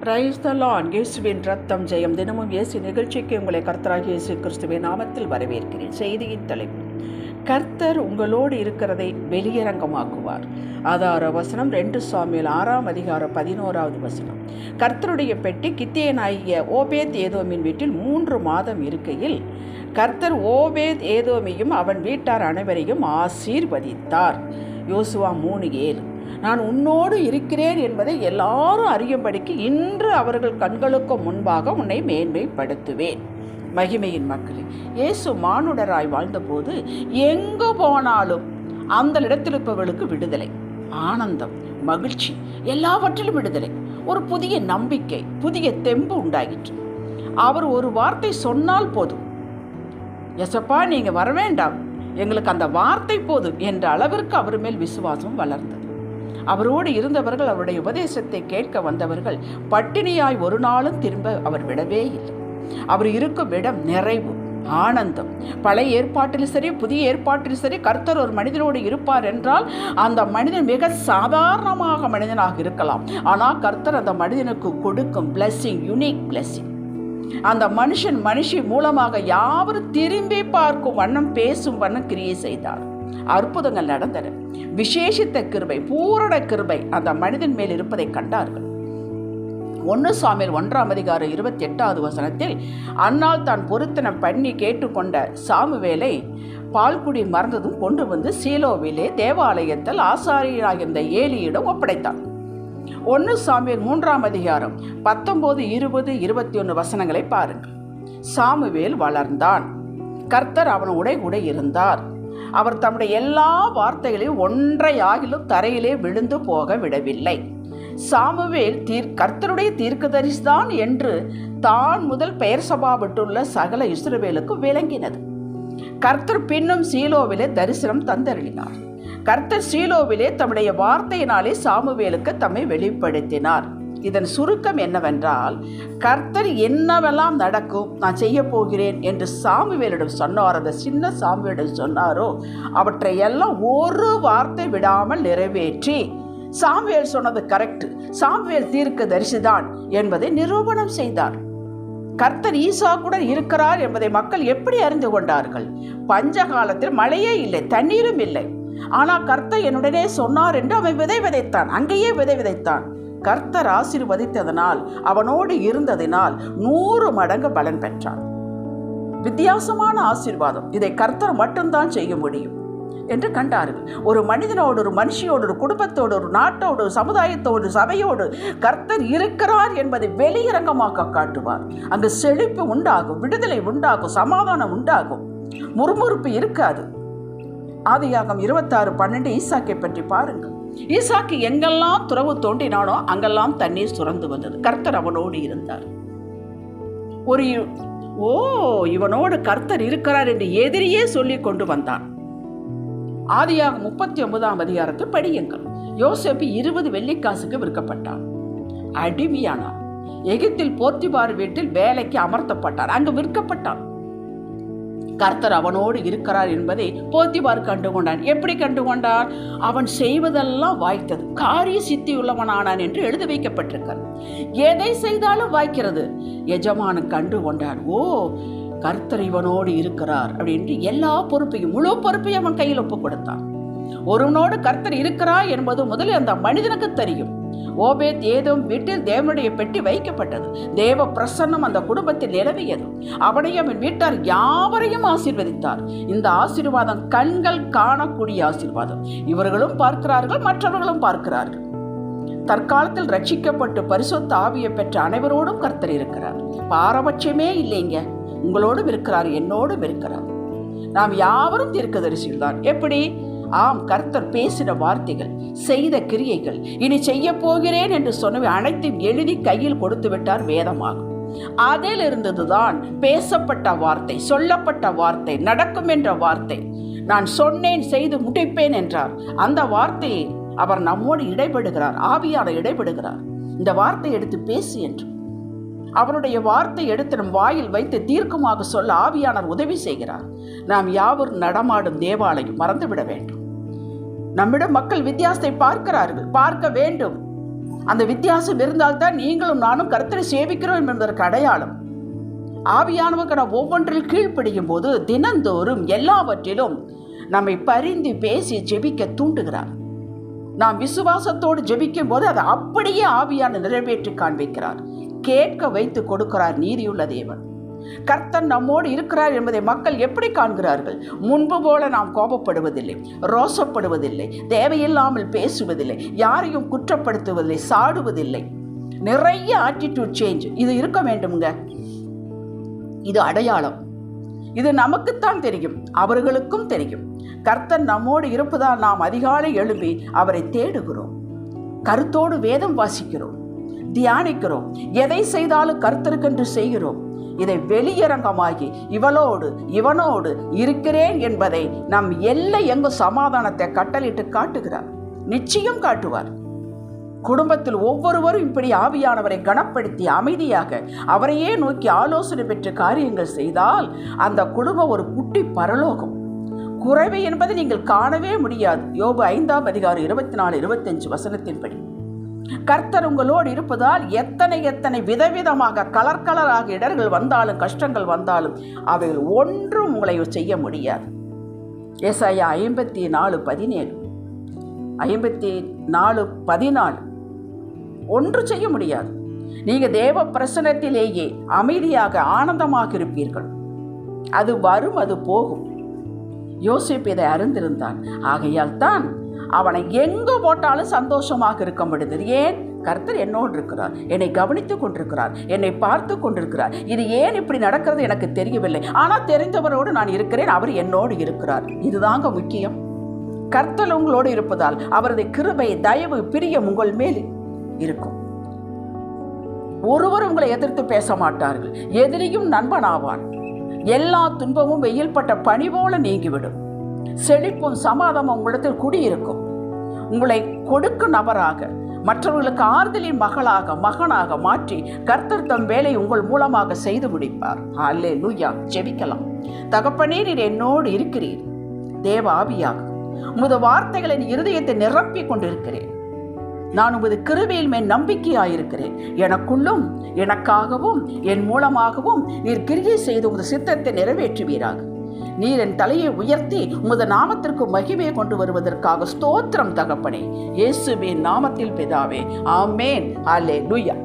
Praise the Lord. இயேசுவின் ரத்தம் ஜெயம். தினமும் இயேசு நிகழ்ச்சிக்கு உங்களை கர்த்தராகிய இயேசு கிறிஸ்துவின் நாமத்தில் வரவேற்கிறேன். செய்தியின் தலைப்பு: கர்த்தர் உங்களோடு இருக்கிறதை வெளியரங்கமாக்குவார். ஆதார வசனம் 2 சாமுவேல் 6ஆம் அதிகாரம் 11வது வசனம். கர்த்தருடைய பெட்டி கித்தேயனாகிய ஓபேத் ஏதோமின் வீட்டில் 3 மாதம் இருக்கையில் கர்த்தர் ஓபேத் ஏதோமையும் அவன் வீட்டார் அனைவரையும் ஆசீர்வதித்தார். யோசுவா 3:7. நான் உன்னோடு இருக்கிறேன் என்பதை எல்லாரும் அறியும்படிக்கு இன்று அவர்கள் கண்களுக்கு முன்பாக உன்னை மேன்மைப்படுத்துவேன். மகிமையின் மக்களே, இயேசு மானுடராய் வாழ்ந்தபோது எங்கு போனாலும் அந்த இடத்தில் இருப்பவர்களுக்கு விடுதலை, ஆனந்தம், மகிழ்ச்சி, எல்லாவற்றிலும் விடுதலை, ஒரு புதிய நம்பிக்கை, புதிய தெம்பு உண்டாகிற்று. அவர் ஒரு வார்த்தை சொன்னால் போதும், எசப்பா நீங்கள் வர வேண்டாம், எங்களுக்கு அந்த வார்த்தை போதும் என்ற அளவிற்கு அவர் மேல் விசுவாசம் வளர்ந்தது. அவரோடு இருந்தவர்கள், அவருடைய உபதேசத்தை கேட்க வந்தவர்கள் பட்டினியாய் ஒரு நாளும் திரும்ப அவர் விடவே இல்லை. அவர் இருக்கும் இடம் நிறைவு, ஆனந்தம். பழைய ஏற்பாட்டிலும் சரி, புதிய ஏற்பாட்டிலும் சரி, கர்த்தர் ஒரு மனிதனோடு இருப்பார் என்றால் அந்த மனிதன் மிக சாதாரணமாக மனிதனாக இருக்கலாம். ஆனால் கர்த்தர் அந்த மனிதனுக்கு கொடுக்கும் பிளெஸ்ஸிங், யுனிக் பிளெஸ்ஸிங். அந்த மனுஷி மூலமாக யாவரும் திரும்பி பார்க்கும் வண்ணம், பேசும் வண்ணம் கிரியை செய்தார். அற்புதங்கள் நடந்தன. விசேஷித்த கிருபை, பூரண கிருபை அந்த மனிதன் மேல் இருப்பதை கண்டார்கள். 1 சாமுவேல் 1ஆம் அதிகாரம் 28வது வசனத்தில், அன்னாள் தான் பொருத்தனம் பண்ணி கேட்டுக்கொண்ட சாமுவேலை பால்குடி மறந்ததும் கொண்டு வந்து சீலோவிலே தேவாலயத்தில் ஆசாரியராகிருந்த ஏலியிடம் ஒப்படைத்தார். 1 சாமுவேல் 3ஆம் அதிகாரம் 19, 20, 21 வசனங்களை பாருங்கள். சாமுவேல் வளர்ந்தான். கர்த்தர் அவனோட கூட இருந்தார். அவர் தம்முடைய எல்லா வார்த்தைகளையும் ஒன்றையாகிலும் தரையிலே விழுந்து போக விடவில்லை. சாமுவேல் கர்த்தருடைய தீர்க்கதரிசிதான் என்று தான் முதல் பெயர் சபாவிட்டுள்ள சகல இஸ்ரவேலுக்கு விளங்கினது. கர்த்தர் பின்னும் சீலோவிலே தரிசனம் தந்தருளினார். கர்த்தர் சீலோவிலே தம்முடைய வார்த்தையினாலே சாமுவேலுக்கு தம்மை வெளிப்படுத்தினார். இதன் சுருக்கம் என்னவென்றால், கர்த்தர் என்னவெல்லாம் நடக்கும், நான் செய்ய போகிறேன் என்று சாமுவேலிடம் சொன்னார். அந்த சின்ன சாமுவேலிடம் சொன்னாரோ அவற்றை எல்லாம் ஒரு வார்த்தை விடாமல் நிறைவேற்றி, சாமுவேல் சொன்னது கரெக்ட், சாமுவேல் தீர்க்க தரிசிதான் என்பதை நிரூபணம் செய்தார். கர்த்தர் ஈசாக்குடன் இருக்கிறார் என்பதை மக்கள் எப்படி அறிந்து கொண்டார்கள்? பஞ்ச காலத்தில் மழையே இல்லை, தண்ணீரும் இல்லை. ஆனால் கர்த்தர் என்னுடனே சொன்னார் என்று அவன் விதை விதைத்தான். அங்கேயே விதை விதைத்தான். கர்த்தர் ஆசீர்வதித்ததனால், அவனோடு இருந்ததினால் 100 மடங்கு பலன் பெற்றான். வித்தியாசமான ஆசீர்வாதம். இதை கர்த்தர் மட்டும்தான் செய்ய முடியும் என்று கண்டார்கள். ஒரு மனிதனோடு, ஒரு மனுஷியோடு, ஒரு குடும்பத்தோடு, ஒரு நாட்டோடு, ஒரு சமுதாயத்தோடு, சபையோடு கர்த்தர் இருக்கிறார் என்பதை வெளியரங்கமாக காட்டுவார். அங்கு செழிப்பு உண்டாகும், விடுதலை உண்டாகும், சமாதானம் உண்டாகும், முறுமுறுப்பு இருக்காது. ஆதியாகமம் 26:12 ஈசாக்கை பற்றி பாருங்கள். ஈசாக்கு எங்கெல்லாம் துறவு தோண்டினானோ அங்கெல்லாம் தண்ணீர் சுரந்து வந்தது. கர்த்தர் அவனோடு இருந்தார். இவனோடு கர்த்தர் இருக்கிறார் என்று எதிரியே சொல்லி கொண்டு வந்தான். ஆதியாகமம் 39ஆம் அதிகாரத்தில் படியுங்கள். யோசேப்பு 20 வெள்ளிக்காசுக்கு விற்கப்பட்டான், அடிமையானான். எகிப்தில் போத்திபார் வீட்டில் வேலைக்கு அமர்த்தப்பட்டான், அங்கு விற்கப்பட்டான். கர்த்தர் அவனோடு இருக்கிறார் என்பதை போத்திபார் கண்டுகொண்டான். எப்படி கண்டுகொண்டான்? அவன் செய்வதெல்லாம் வாய்த்தது, காரிய சித்தி உள்ளவனானான் என்று எழுதி வைக்கப்பட்டிருக்கிறது. எதை செய்தாலும் வாய்க்கிறது. எஜமானன் கண்டுகொண்டான். கர்த்தர் இவனோடு இருக்கிறார் அப்படின்ட்டு எல்லா பொறுப்பையும், முழு பொறுப்பையும் அவன் கையில் ஒப்பு கொடுத்தான். ஒருவனோடு கர்த்தர் இருக்கிறார் என்பது முதலில் அந்த மனிதனுக்கு தெரியும். ஓபேத் ஏதோம் வீட்டில் தேவனுடைய பெட்டி வைக்கப்பட்டது. தேவ பிரசன்னம் அந்த குடும்பத்தில் நிலவியது. அவனையும் அவன் வீட்டார் யாவரையும் ஆசீர்வதித்தார். இந்த ஆசீர்வாதம் கண்கள் காணக்கூடிய ஆசீர்வாதம். இவர்களும் பார்க்கிறார்கள், மற்றவர்களும் பார்க்கிறார்கள். தற்காலத்தில் ரட்சிக்கப்பட்டு பரிசுத்த ஆவியை பெற்ற அனைவரோடும் கர்த்தர் இருக்கிறார். பாரபட்சமே இல்லைங்க. உங்களோடும் இருக்கிறார், என்னோடும் இருக்கிறார். நாம் யாவரும் தீர்க்கதரிசிகள் தான். எப்படி? கர்த்தர் பேசின வார்த்தைகள், செய்த கிரியைகள், இனி செய்ய போகிறேன் என்று சொன்னவை அனைத்தையும் எழுதி கையில் கொடுத்து விட்டார். வேதமாகும். அதில் இருந்ததுதான் பேசப்பட்ட வார்த்தை, சொல்லப்பட்ட வார்த்தை, நடக்கும் என்ற வார்த்தை. நான் சொன்னேன், செய்து முடிப்பேன் என்றார். அந்த வார்த்தையை அவர் நம்மோடு இடைபடுகிறார், ஆவியானவர் இடைபடுகிறார். இந்த வார்த்தை எடுத்து பேசு என்று அவருடைய வார்த்தை எடுத்து நம் வாயில் வைத்து தீர்க்கமாக சொல்ல ஆவியானவர் உதவி செய்கிறார். நாம் யாவரும் நடமாடும் தேவாலயம் மறந்துவிட வேண்டும். நம்மிடம் மக்கள் வித்தியாசத்தை பார்க்கிறார்கள், பார்க்க வேண்டும். அந்த வித்தியாசம் இருந்தால்தான் நீங்களும் நானும் கர்த்தரை சேவிக்கிறோம் என்பதற்கு அடையாளம். ஆவியானவருக்கு நாம் ஒவ்வொன்றில் கீழ்ப்படியும் போது தினந்தோறும் எல்லாவற்றிலும் நம்மை பரிந்து பேசி ஜெபிக்க தூண்டுகிறார். நாம் விசுவாசத்தோடு ஜெபிக்கும் போது அதை அப்படியே ஆவியான நிறைவேற்றி காண்பிக்கிறார். கேட்க வைத்து கொடுக்கிறார் நீதியுள்ள தேவன். கர்த்தர் நம்மோடு இருக்கிறார் என்பதை மக்கள் எப்படி காண்கிறார்கள்? முன்பு போல நாம் கோபப்படுவதில்லை, ரோசப்படுவதில்லை, தேவையில்லாமல் பேசுவதில்லை, யாரையும் குற்றப்படுத்துவதில்லை, சாடுவதில்லை. நிறைய ஆட்டிடியூட் சேஞ்ச். இது இருக்க வேண்டுமுங்க. இது அடையாளம். இது நமக்குத்தான் தெரியும், அவர்களுக்கும் தெரியும். கர்த்தர் நம்மோடு இருப்பதால் நாம் அதிகாலை எழும்பி அவரை தேடுகிறோம், கருத்தோடு வேதம் வாசிக்கிறோம், தியானிக்கிறோம், எதை செய்தாலும் கர்த்தருக்கென்று செய்கிறோம். இதை வெளியரங்கமாகி இவனோடு இருக்கிறேன் என்பதை நம் எல்லை எங்கும் சமாதானத்தை கட்டளிட்டு காட்டுகிறார். நிச்சயம் காட்டுவார். குடும்பத்தில் ஒவ்வொருவரும் இப்படி ஆவியானவரை கனப்படுத்தி அமைதியாக அவரையே நோக்கி ஆலோசனை பெற்று காரியங்கள் செய்தால் அந்த குடும்பம் ஒரு குட்டி பரலோகம். குறைவு என்பதை நீங்கள் காணவே முடியாது. யோபு 5ஆம் அதிகாரம் 24-25 வசனத்தின்படி கர்த்தர் உங்களோடு இருப்பதால் எத்தனை விதவிதமாக கலராக இடர்கள் வந்தாலும் கஷ்டங்கள் வந்தாலும் அவைகள் ஒன்றும் உங்களை செய்ய முடியாது. ஏசாயா 54:17 54:14 ஒன்று செய்ய முடியாது. நீங்க தேவ பிரசன்னத்திலேயே அமைதியாக ஆனந்தமாக இருப்பீர்கள். அது வரும், அது போகும். யோசேப்பு இதை அறிந்திருந்தான். ஆகையால் தான் அவனை எங்கு போட்டாலும் சந்தோஷமாக இருக்க முடிந்தது. ஏன்? கர்த்தர் என்னோடு இருக்கிறார், என்னை கவனித்துக் கொண்டிருக்கிறார், என்னை பார்த்து கொண்டிருக்கிறார். இது ஏன் இப்படி நடக்கிறது எனக்கு தெரியவில்லை, ஆனால் தெரிந்தவரோடு நான் இருக்கிறேன், அவர் என்னோடு இருக்கிறார். இதுதாங்க முக்கியம். கர்த்தர் உங்களோடு இருப்பதால் அவரது கிருபை, தயவு, பிரியம் உங்கள் மேல் இருக்கும். ஒருவர் உங்களை எதிர்த்து பேச மாட்டார்கள். எதிரியும் நண்பனாவான். எல்லா துன்பமும் வெயில் பட்ட பனி போல நீங்கிவிடும். செழிப்பும் சமாதானம் உங்களிடத்தில் குடியிருக்கும். உங்களை கொடுக்கும் நபராக, மற்றவர்களுக்கு ஆறுதலின் மகனாக மாற்றி கர்த்தர் தம் வேலை உங்கள் மூலமாக செய்து முடிப்பார். அல்லேலூயா. ஜெபிக்கலாம். தகப்பனே, நீர் என்னோடு இருக்கிறீர். தேவ ஆவியாக உமது வார்த்தைகளின் இருதயத்தை நிரப்பிக் கொண்டிருக்கிறேன். நான் உமது கிருபையில் மேல் நம்பிக்கையாயிருக்கிறேன். எனக்குள்ளும் எனக்காகவும் என் மூலமாகவும் நீர் கிரியை செய்து உமது சித்தத்தை நிறைவேற்றுவீராக. நீர் என் தலையை உயர்த்தி உமது நாமத்திற்கு மகிமையை கொண்டு வருவதற்காக ஸ்தோத்திரம் தகப்பனே. இயேசுவின் நாமத்தில் பிதாவே, ஆமேன். அல்லேலூயா.